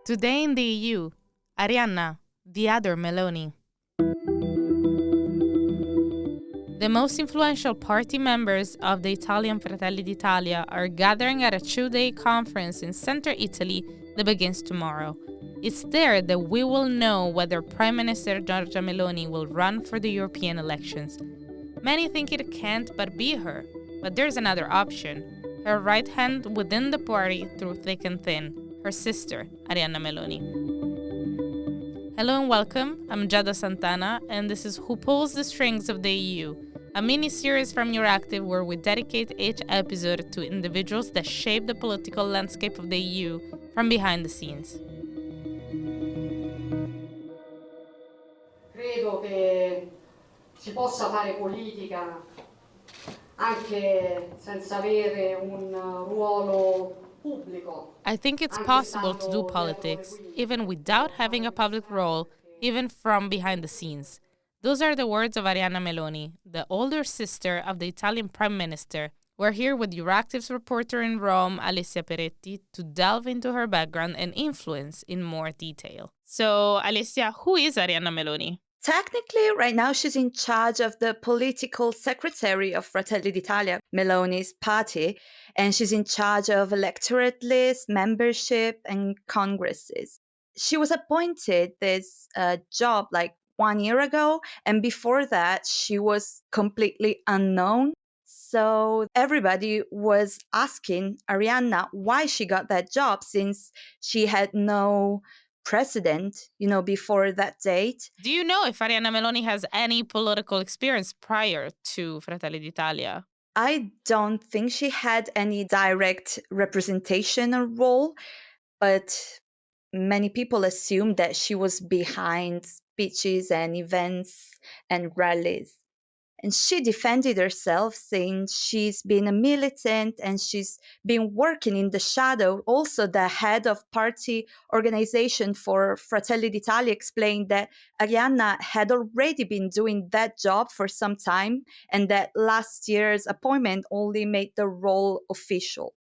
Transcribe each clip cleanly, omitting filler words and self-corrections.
Today in the EU, Arianna, the other Meloni. The most influential party members of the Italian Fratelli d'Italia are gathering at a 2-day conference in central Italy that begins tomorrow. It's there that we will know whether Prime Minister Giorgia Meloni will run for the European elections. Many think it can't but be her, but there's another option. Her right hand within the party through thick and thin, her sister, Arianna Meloni. Hello and welcome, I'm Giada Santana, and this is Who Pulls the Strings of the EU, a mini-series from Euractiv where we dedicate each episode to individuals that shape the political landscape of the EU from behind the scenes. Credo che si possa fare politica anche senza avere un ruolo pubblico. I think it's possible to do politics even without having a public role, even from behind the scenes. Those are the words of Arianna Meloni, the older sister of the Italian Prime Minister. We're here with Euractiv's reporter in Rome, Alessia Peretti, to delve into her background and influence in more detail. So, Alessia, who is Arianna Meloni? Technically, right now, she's in charge of the political secretary of Fratelli d'Italia, Meloni's party, and she's in charge of electorate list, membership, and congresses. She was appointed this job like 1 year ago, and before that, she was completely unknown. So everybody was asking Arianna why she got that job since she had no precedent, before that date. Do you know if Arianna Meloni has any political experience prior to Fratelli d'Italia? I don't think she had any direct representation or role, but many people assume that she was behind speeches and events and rallies. And she defended herself, saying she's been a militant and she's been working in the shadow. Also, the head of party organization for Fratelli d'Italia explained that Arianna had already been doing that job for some time and that last year's appointment only made the role official.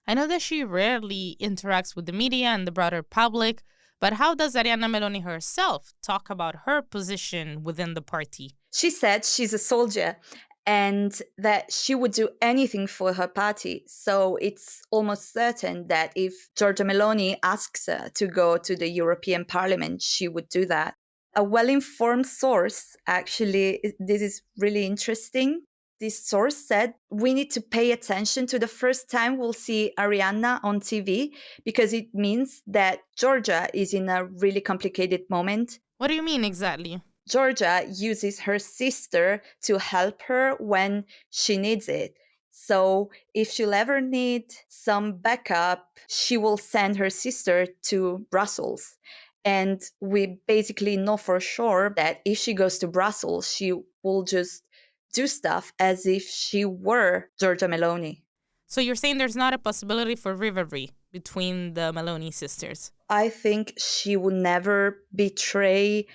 I know that she rarely interacts with the media and the broader public, but how does Arianna Meloni herself talk about her position within the party? She said she's a soldier and that she would do anything for her party. So it's almost certain that if Giorgia Meloni asks her to go to the European Parliament, she would do that. A well-informed source, actually, this is really interesting. This source said, we need to pay attention to the first time we'll see Arianna on TV because it means that Giorgia is in a really complicated moment. What do you mean exactly? Giorgia uses her sister to help her when she needs it. So if she'll ever need some backup, she will send her sister to Brussels. And we basically know for sure that if she goes to Brussels, she will just do stuff as if she were Giorgia Meloni. So you're saying there's not a possibility for rivalry between the Meloni sisters? I think she would never betray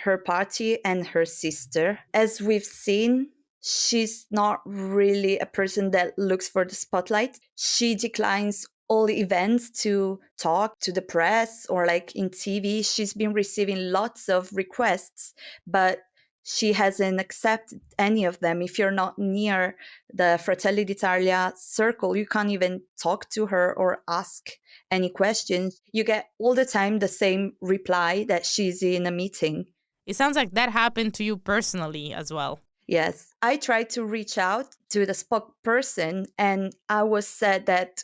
her party and her sister. As we've seen, she's not really a person that looks for the spotlight. She declines all events to talk to the press or like in TV. She's been receiving lots of requests, but she hasn't accepted any of them. If you're not near the Fratelli d'Italia circle, you can't even talk to her or ask any questions. You get all the time the same reply that she's in a meeting. It sounds like that happened to you personally as well. Yes. I tried to reach out to the spokesperson and I was said that,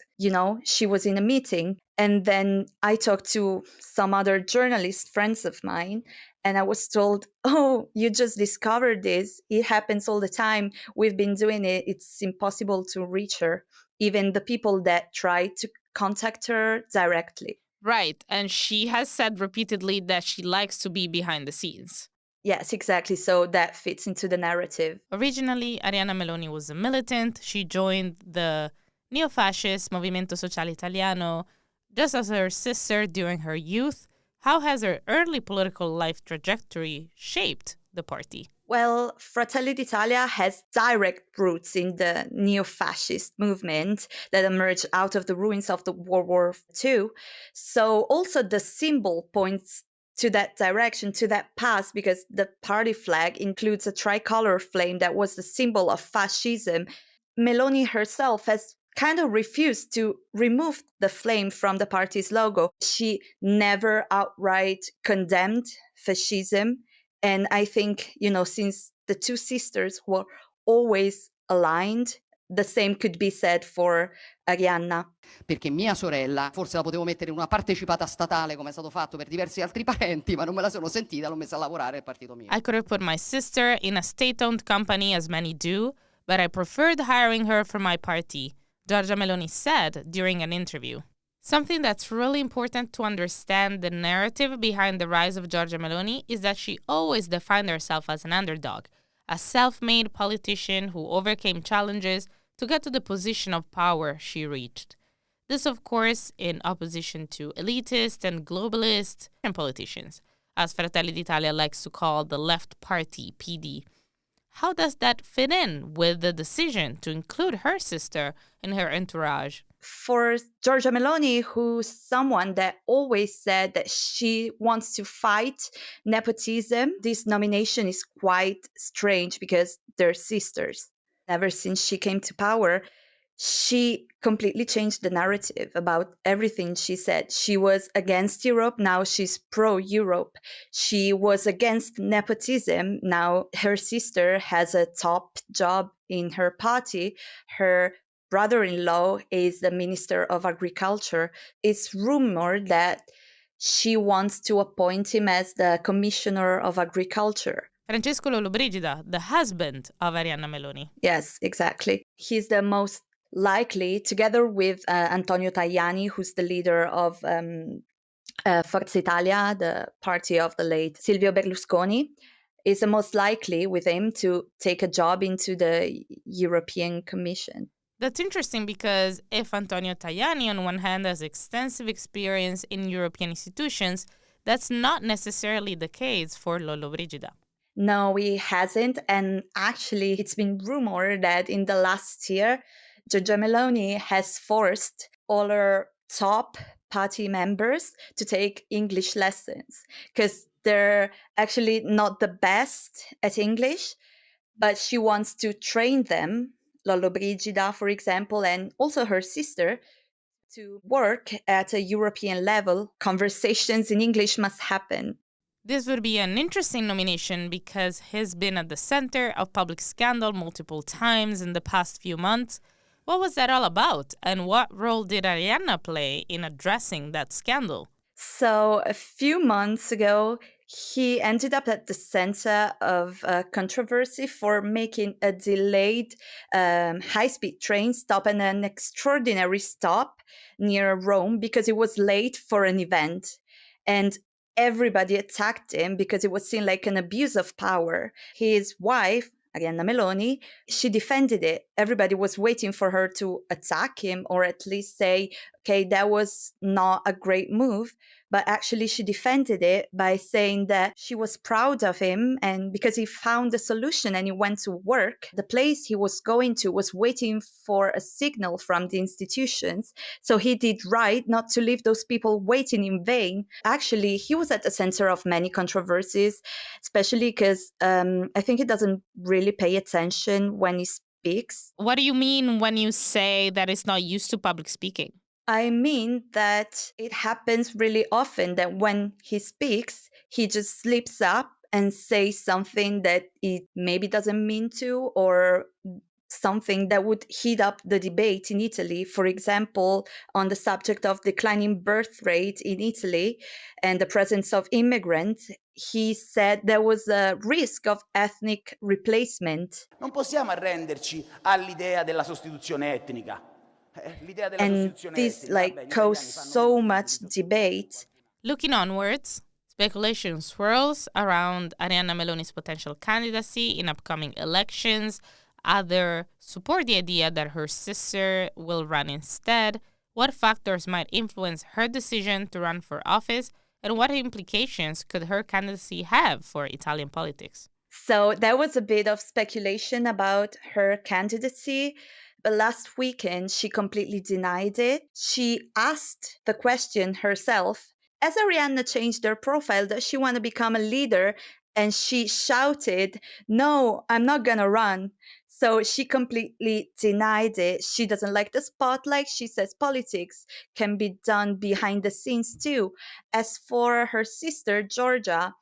she was in a meeting. And then I talked to some other journalist friends of mine and I was told, oh, you just discovered this. It happens all the time. We've been doing it. It's impossible to reach her. Even the people that try to contact her directly. Right, and she has said repeatedly that she likes to be behind the scenes. Yes, exactly. So that fits into the narrative. Originally, Arianna Meloni was a militant. She joined the neo-fascist Movimento Sociale Italiano just as her sister during her youth. How has her early political life trajectory shaped the party? Well, Fratelli d'Italia has direct roots in the neo-fascist movement that emerged out of the ruins of the World War II. So also the symbol points to that direction, to that past, because the party flag includes a tricolor flame that was the symbol of fascism. Meloni herself has kind of refused to remove the flame from the party's logo. She never outright condemned fascism. And I think, since the two sisters were always aligned, the same could be said for Arianna. Perché mia sorella, forse la potevo mettere in una partecipata statale come è stato fatto per diversi altri parenti, ma non me la sono sentita, l'ho messa a lavorare al partito mio. I could have put my sister in a state-owned company, as many do, but I preferred hiring her for my party, Giorgia Meloni said during an interview. Something that's really important to understand the narrative behind the rise of Giorgia Meloni is that she always defined herself as an underdog, a self-made politician who overcame challenges to get to the position of power she reached. This, of course, in opposition to elitist and globalist politicians, as Fratelli d'Italia likes to call the left party, PD. How does that fit in with the decision to include her sister in her entourage? For Giorgia Meloni, who's someone that always said that she wants to fight nepotism, this nomination is quite strange because they're sisters. Ever since she came to power, she completely changed the narrative about everything she said. She was against Europe, now she's pro-Europe. She was against nepotism, now her sister has a top job in her party. Her brother-in-law is the Minister of Agriculture. It's rumored that she wants to appoint him as the Commissioner of Agriculture. Francesco Lollobrigida, the husband of Arianna Meloni. Yes, exactly. He's the most likely, together with Antonio Tajani, who's the leader of Forza Italia, the party of the late Silvio Berlusconi, is the most likely with him to take a job into the European Commission. That's interesting because if Antonio Tajani, on one hand, has extensive experience in European institutions, that's not necessarily the case for Lollobrigida. No, he hasn't. And actually, it's been rumored that in the last year, Giorgia Meloni has forced all her top party members to take English lessons because they're actually not the best at English, but she wants to train them, Lollobrigida, for example, and also her sister, to work at a European level. Conversations in English must happen. This would be an interesting nomination because he's been at the center of public scandal multiple times in the past few months. What was that all about, and what role did Arianna play in addressing that scandal? So a few months ago, he ended up at the center of controversy for making a delayed high-speed train stop and an extraordinary stop near Rome because it was late for an event. And everybody attacked him because it was seen like an abuse of power. His wife, Arianna Meloni, she defended it. Everybody was waiting for her to attack him or at least say, okay, that was not a great move. But actually, she defended it by saying that she was proud of him and because he found a solution and he went to work. The place he was going to was waiting for a signal from the institutions. So he did right not to leave those people waiting in vain. Actually, he was at the center of many controversies, especially because I think he doesn't really pay attention when he speaks. What do you mean when you say that it's not used to public speaking? I mean that it happens really often that when he speaks, he just slips up and says something that he maybe doesn't mean to, or something that would heat up the debate in Italy. For example, on the subject of declining birth rate in Italy and the presence of immigrants, he said there was a risk of ethnic replacement. Non possiamo arrenderci all'idea della sostituzione etnica. And this caused so much debate. Looking onwards, speculation swirls around Arianna Meloni's potential candidacy in upcoming elections. Others support the idea that her sister will run instead. What factors might influence her decision to run for office, and what implications could her candidacy have for Italian politics? So there was a bit of speculation about her candidacy, but last weekend she completely denied it. She asked the question herself. As Arianna changed her profile, does she want to become a leader? And she shouted, "No, I'm not going to run." So she completely denied it. She doesn't like the spotlight. She says politics can be done behind the scenes too. As for her sister, Giorgia,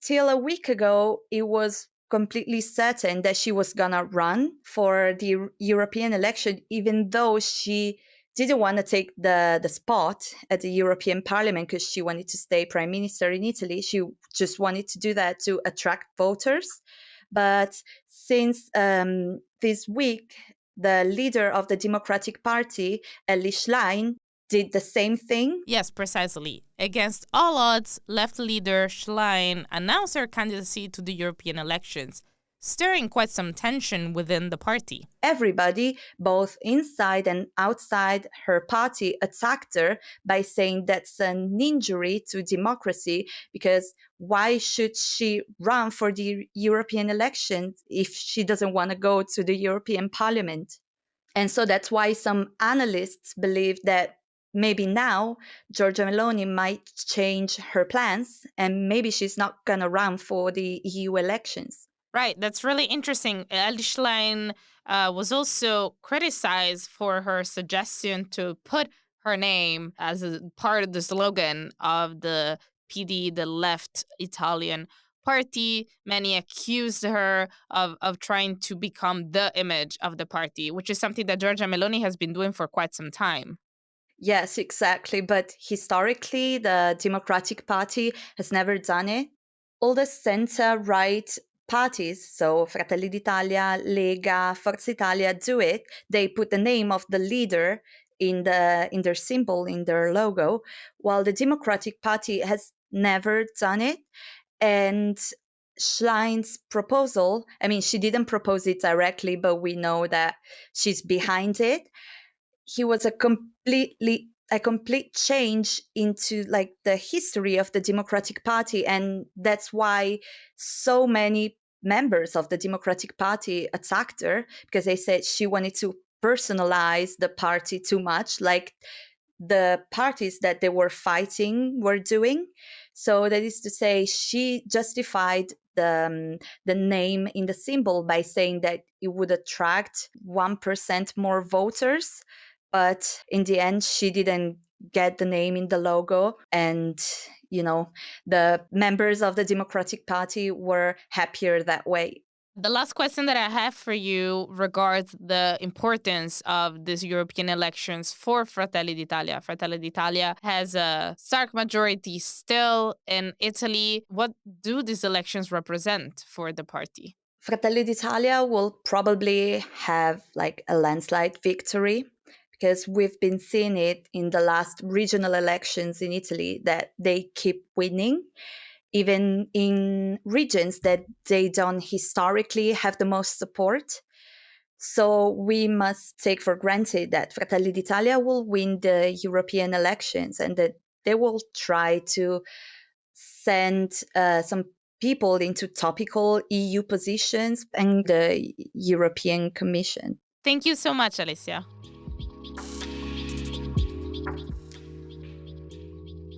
till a week ago, it was completely certain that she was gonna run for the European election, even though she didn't want to take the spot at the European Parliament because she wanted to stay prime minister in Italy. She just wanted to do that to attract voters. But since this week, the leader of the Democratic Party, Ellie Schlein, did the same thing. Yes, precisely. Against all odds, left leader Schlein announced her candidacy to the European elections, stirring quite some tension within the party. Everybody, both inside and outside her party, attacked her by saying that's an injury to democracy, because why should she run for the European elections if she doesn't want to go to the European Parliament? And so that's why some analysts believe that maybe now Giorgia Meloni might change her plans and maybe she's not going to run for the EU elections. Right, that's really interesting. Ellie Schlein was also criticized for her suggestion to put her name as a part of the slogan of the PD, the left Italian party. Many accused her of trying to become the image of the party, which is something that Giorgia Meloni has been doing for quite some time. Yes, exactly. But historically, the Democratic Party has never done it. All the center-right parties, so Fratelli d'Italia, Lega, Forza Italia, do it. They put the name of the leader in their symbol, in their logo, while the Democratic Party has never done it. And Schlein's proposal, I mean, she didn't propose it directly, but we know that she's behind it. He was a complete change into like the history of the Democratic Party, and that's why so many members of the Democratic Party attacked her, because they said she wanted to personalize the party too much, like the parties that they were fighting were doing. So that is to say, she justified the name in the symbol by saying that it would attract 1% more voters. But in the end, she didn't get the name in the logo. And, the members of the Democratic Party were happier that way. The last question that I have for you regards the importance of these European elections for Fratelli d'Italia. Fratelli d'Italia has a stark majority still in Italy. What do these elections represent for the party? Fratelli d'Italia will probably have like a landslide victory, because we've been seeing it in the last regional elections in Italy that they keep winning, even in regions that they don't historically have the most support. So we must take for granted that Fratelli d'Italia will win the European elections and that they will try to send some people into topical EU positions and the European Commission. Thank you so much, Alessia.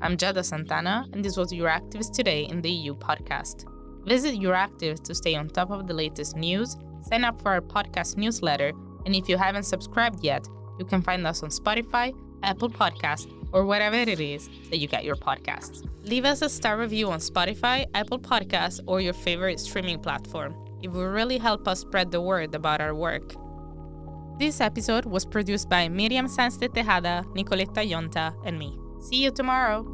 I'm Giada Santana, and this was Euractiv's Today in the EU podcast. Visit Euractiv to stay on top of the latest news, sign up for our podcast newsletter, and if you haven't subscribed yet, you can find us on Spotify, Apple Podcasts, or whatever it is that you get your podcasts. Leave us a star review on Spotify, Apple Podcasts, or your favorite streaming platform. It will really help us spread the word about our work. This episode was produced by Miriam Sanz de Tejada, Nicoletta Yonta, and me. See you tomorrow!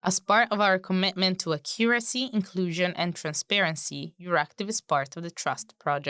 As part of our commitment to accuracy, inclusion, and transparency, Euractiv is part of the Trust Project.